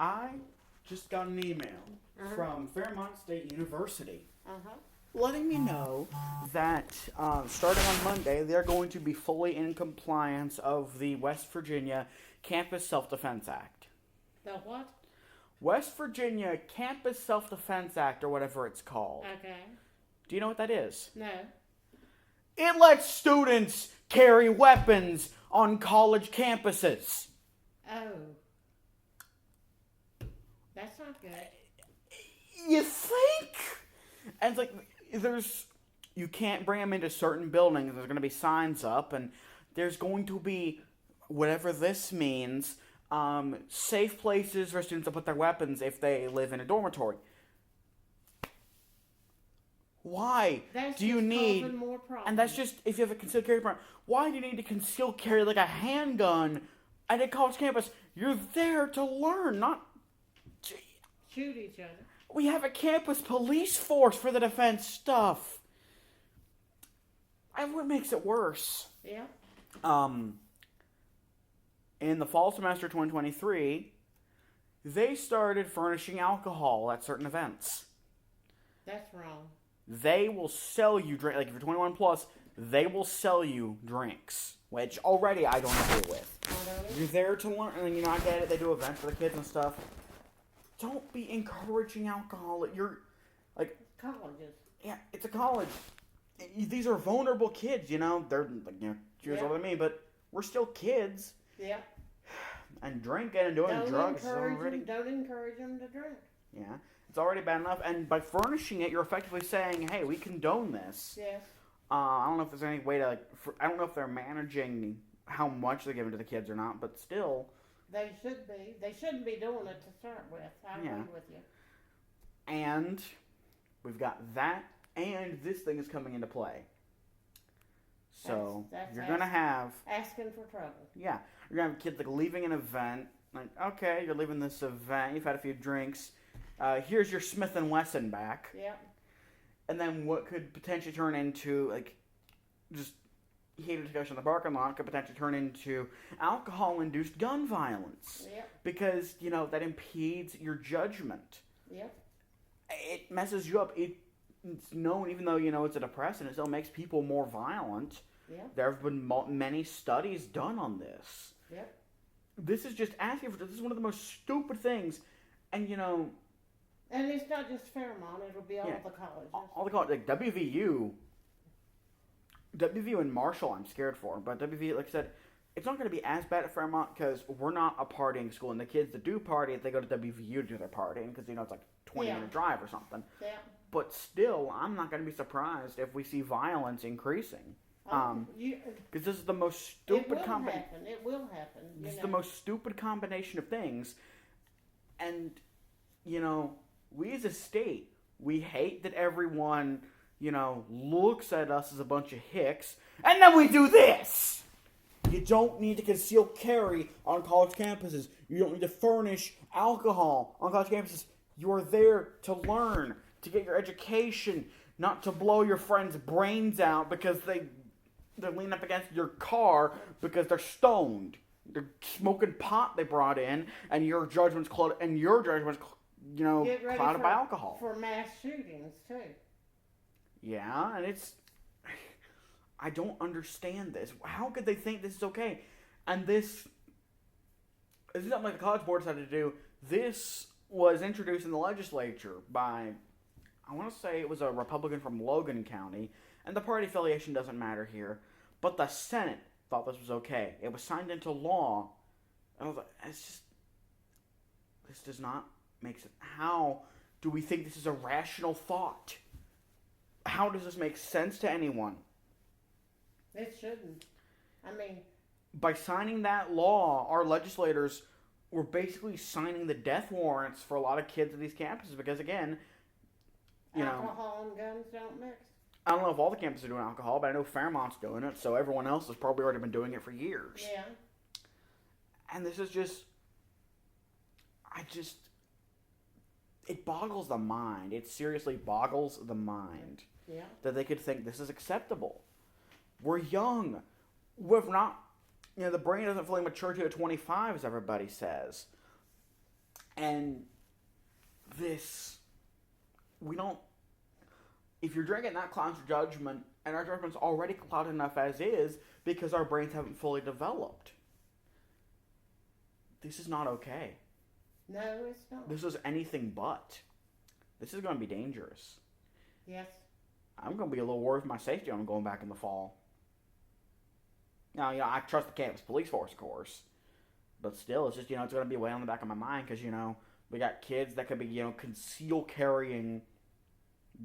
I just got an email from Fairmont State University Uh-huh. letting me know that starting on Monday, they're going to be fully in compliance of the West Virginia Campus Self-Defense Act. The what? West Virginia Campus Self-Defense Act, or whatever it's called. Okay. Do you know what that is? No. It lets students carry weapons on college campuses. Oh. That's not good. You think? And it's like, you can't bring them into certain buildings. There's going to be signs up, and there's going to be, whatever this means, safe places for students to put their weapons if they live in a dormitory. Why That's do you just need, causing more problems. and that's just if you have a concealed carry permit, why do you need to conceal carry like a handgun at a college campus? You're there to learn, not... Shoot each other. We have a campus police force for the defense stuff. And what makes it worse? Yeah. In the fall semester 2023, they started furnishing alcohol at certain events. That's wrong. They will sell you drink, like if you're 21 plus, they will sell you drinks, which already I don't agree with. Oh, really? You're there to learn, and I get it. They do events for the kids and stuff. Don't be encouraging alcohol at your, like, Colleges. yeah, it's a college. These are vulnerable kids, they're like, years older than me, but we're still kids. Yeah. And drinking and doing drugs is already... Don't encourage them to drink. Yeah, it's already bad enough. And by furnishing it, you're effectively saying, hey, we condone this. Yes. I don't know if there's any way to, I don't know if they're managing how much they're giving to the kids or not, but still... They should be. They shouldn't be doing it to start with. I agree with you. And we've got that, and this thing is coming into play. So That's you're gonna have asking for trouble. you're gonna have kids like leaving an event. Like, okay, you're leaving this event. You've had a few drinks. Here's your Smith and Wesson back. Yep. And then what could potentially turn into like just heated discussion in the parking lot could potentially turn into alcohol-induced gun violence. Yep. Because, that impedes your judgment. Yep. It messes you up. It's known, even though, it's a depressant, it still makes people more violent. Yep. There have been many studies done on this. Yep. This is just asking for, this is one of the most stupid things. And, And it's not just Fairmont, it'll be all the colleges. all the colleges, like WVU and Marshall, I'm scared for. But WVU, like I said, it's not going to be as bad at Fairmont because we're not a partying school. And the kids that do party, they go to WVU to do their partying because, it's like a 20-minute drive or something. Yeah. But still, I'm not going to be surprised if we see violence increasing. Because this is the most stupid combination. It will happen. This is the most stupid combination of things. And, we as a state, we hate that everyone... looks at us as a bunch of hicks, and then we do this! You don't need to conceal carry on college campuses. You don't need to furnish alcohol on college campuses. You are there to learn, to get your education, not to blow your friends' brains out because they're leaning up against your car because they're stoned. They're smoking pot they brought in, and your judgment's clouded, clouded by alcohol. For mass shootings, too. Yeah, and I don't understand this. How could they think this is okay? And this is something like the College Board decided to do. This was introduced in the legislature by, I want to say it was a Republican from Logan County, and the party affiliation doesn't matter here, but the Senate thought this was okay. It was signed into law, and I was like, this does not make sense. How do we think this is a rational thought? How does this make sense to anyone? It shouldn't. By signing that law, our legislators were basically signing the death warrants for a lot of kids at these campuses because, again, alcohol and guns don't mix. I don't know if all the campuses are doing alcohol, but I know Fairmont's doing it, so everyone else has probably already been doing it for years. Yeah. And this is it boggles the mind. It seriously boggles the mind. Yeah. That they could think this is acceptable. We're young. We're not, the brain doesn't fully mature to 25, as everybody says. And this, we don't, if you're drinking, that clouds your judgment, and our judgment's already clouded enough as is because our brains haven't fully developed. This is not okay. No, it's not. This is anything but. This is going to be dangerous. Yes. I'm going to be a little worried for my safety on going back in the fall. Now, I trust the campus police force, of course. But still, it's just, it's going to be way on the back of my mind because, we got kids that could be, conceal carrying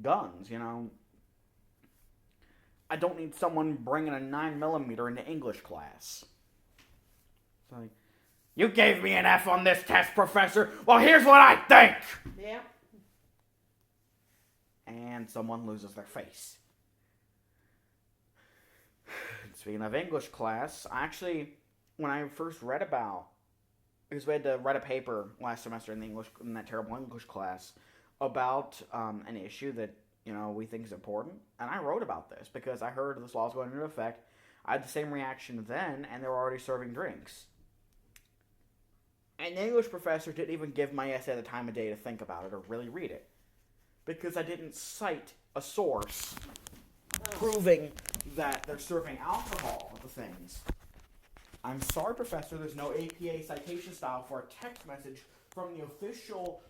guns, I don't need someone bringing a 9mm into English class. It's like, you gave me an F on this test, professor. Well, here's what I think. Yeah. And someone loses their face. Speaking of English class, when I first read about, because we had to write a paper last semester in that terrible English class about an issue that we think is important, and I wrote about this because I heard this law was going into effect. I had the same reaction then, and they were already serving drinks. And the English professor didn't even give my essay the time of day to think about it or really read it, because I didn't cite a source proving that they're serving alcohol at the things. I'm sorry, Professor, there's no APA citation style for a text message from the official,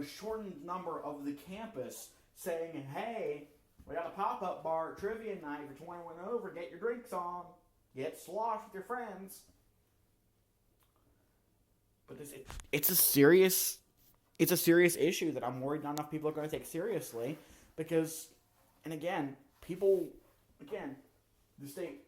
shortened number of the campus saying, hey, we got a pop-up bar at trivia night for 21 and over, get your drinks on, get sloshed with your friends. But it's a serious issue that I'm worried not enough people are going to take seriously because, and again, the state,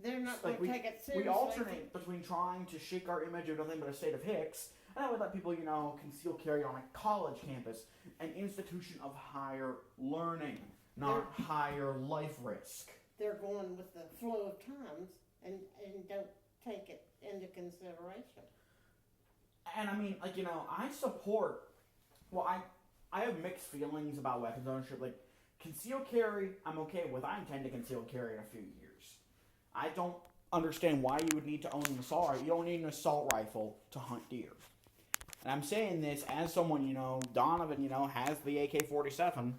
they're not going to take it seriously. We alternate between trying to shake our image of nothing but a state of Hicks, and I would let people, conceal carry on a college campus, an institution of higher learning, not higher life risk. They're going with the flow of times and don't take it into consideration. And I mean, I support, I have mixed feelings about weapons ownership. Like, conceal carry, I'm okay with. I intend to conceal carry in a few years. I don't understand why you would need to own an assault rifle. You don't need an assault rifle to hunt deer. And I'm saying this as someone, Donovan, has the AK-47.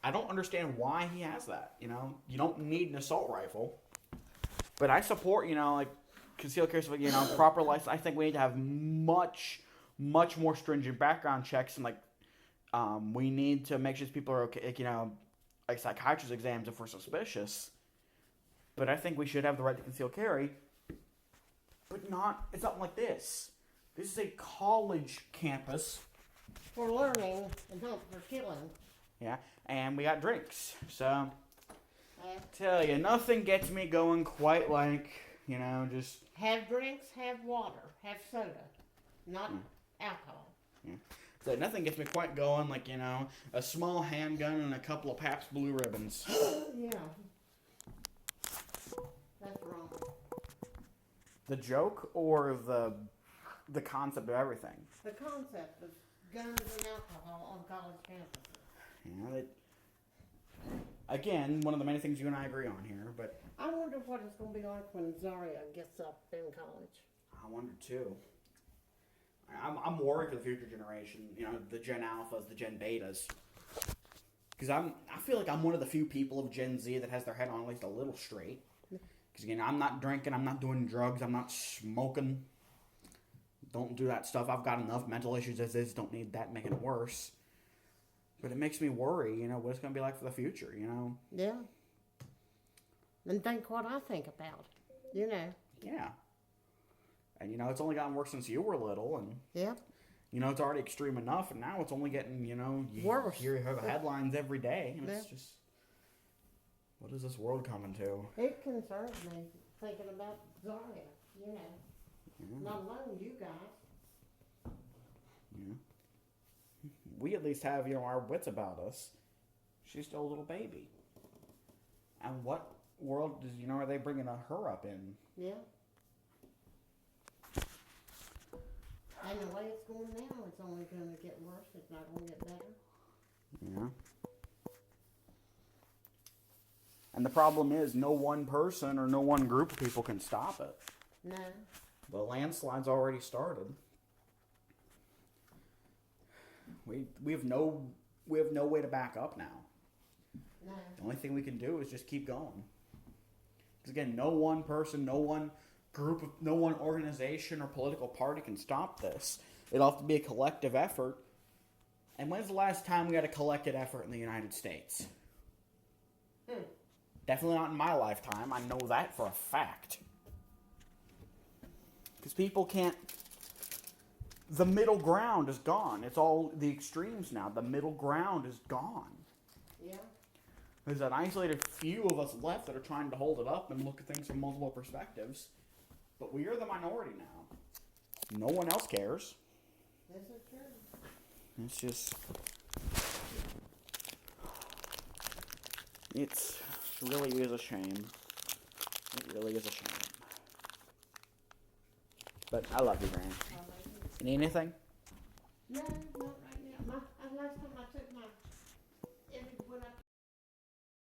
I don't understand why he has that, You don't need an assault rifle. But I support, concealed carry, proper license. I think we need to have much, much more stringent background checks, and we need to make sure people are okay, like psychiatrist exams if we're suspicious. But I think we should have the right to conceal carry, but it's not like this. This is a college campus. For learning and not for killing. Yeah, and we got drinks. So, tell you, nothing gets me going quite like, just... Have drinks, have water, have soda, not alcohol. Yeah. So nothing gets me quite going like, a small handgun and a couple of Pabst Blue Ribbons. Yeah. That's wrong. The joke or the concept of everything? The concept of guns and alcohol on college campuses. Again, one of the many things you and I agree on here, but... I wonder what it's going to be like when Zaria gets up in college. I wonder too. I'm worried for the future generation, the Gen Alphas, the Gen Betas. Because I feel like I'm one of the few people of Gen Z that has their head on at least a little straight. Because again, I'm not drinking, I'm not doing drugs, I'm not smoking. Don't do that stuff. I've got enough mental issues as is, don't need that making it worse. But it makes me worry, what it's going to be like for the future, Yeah. And think what I think about, Yeah. And, it's only gotten worse since you were little, and... Yeah. It's already extreme enough, and now it's only getting, you worse. Hear headlines every day, and it's just... What is this world coming to? It concerns me, thinking about Zaria, Not alone you guys. Yeah. We at least have, our wits about us. She's still a little baby. And what world does, are they bringing her up in? Yeah. And the way it's going now, it's only going to get worse. It's not going to get better. Yeah. And the problem is, no one person or no one group of people can stop it. No. The landslide's already started. We have no way to back up now. No. The only thing we can do is just keep going. Because again, no one person, no one group, no one organization or political party can stop this. It'll have to be a collective effort. And when's the last time we had a collective effort in the United States? Definitely not in my lifetime. I know that for a fact. Because people can't... The middle ground is gone. It's all the extremes now. The middle ground is gone. Yeah. There's an isolated few of us left that are trying to hold it up and look at things from multiple perspectives. But we are the minority now. No one else cares. This is true. It's just... It really is a shame. It really is a shame. But I love you, Gran. I like it. You need anything? No, not right now. Last time I took my